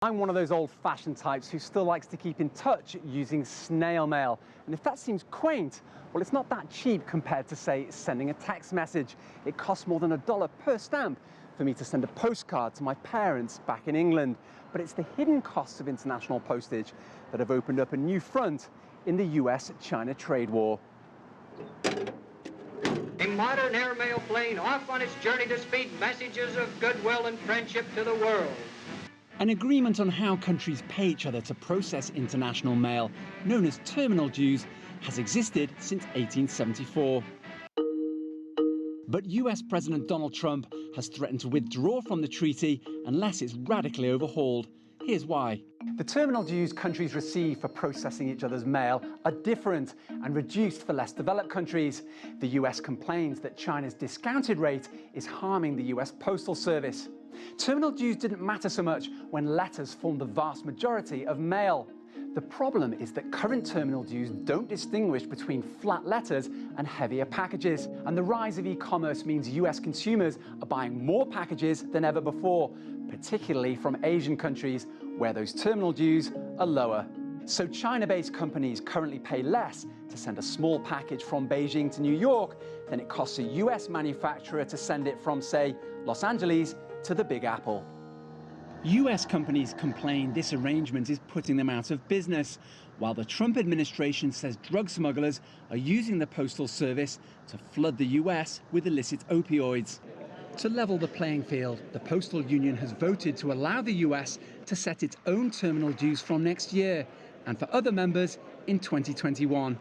I'm one of those old-fashioned types who still likes to keep in touch using snail mail. And if that seems quaint, well, it's not that cheap compared to, say, sending a text message. It costs more than $1 per stamp for me to send a postcard to my parents back in England. But it's the hidden costs of international postage that have opened up a new front in the US-China trade war. A modern airmail plane off on its journey to speed messages of goodwill and friendship to the world. An agreement on how countries pay each other to process international mail, known as terminal dues, has existed since 1874. But US President Donald Trump has threatened to withdraw from the treaty unless it's radically overhauled. Here's why. The terminal dues countries receive for processing each other's mail are different and reduced for less developed countries. The US complains that China's discounted rate is harming the US Postal Service. Terminal dues didn't matter so much when letters formed the vast majority of mail. The problem is that current terminal dues don't distinguish between flat letters and heavier packages. And the rise of e-commerce means US consumers are buying more packages than ever before, particularly from Asian countries where those terminal dues are lower. So China-based companies currently pay less to send a small package from Beijing to New York than it costs a US manufacturer to send it from, say, Los Angeles to the Big Apple. US companies complain this arrangement is putting them out of business, while the Trump administration says drug smugglers are using the Postal Service to flood the US with illicit opioids. To level the playing field, the Postal Union has voted to allow the US to set its own terminal dues from next year, and for other members in 2021.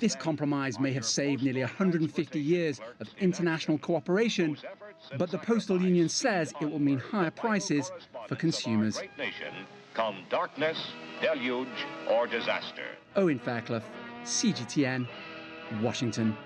This compromise may have saved nearly 150 years of international cooperation, but the Postal Union says it will mean higher prices for consumers. Come darkness, deluge, or disaster. Owen Fairclough, CGTN, Washington.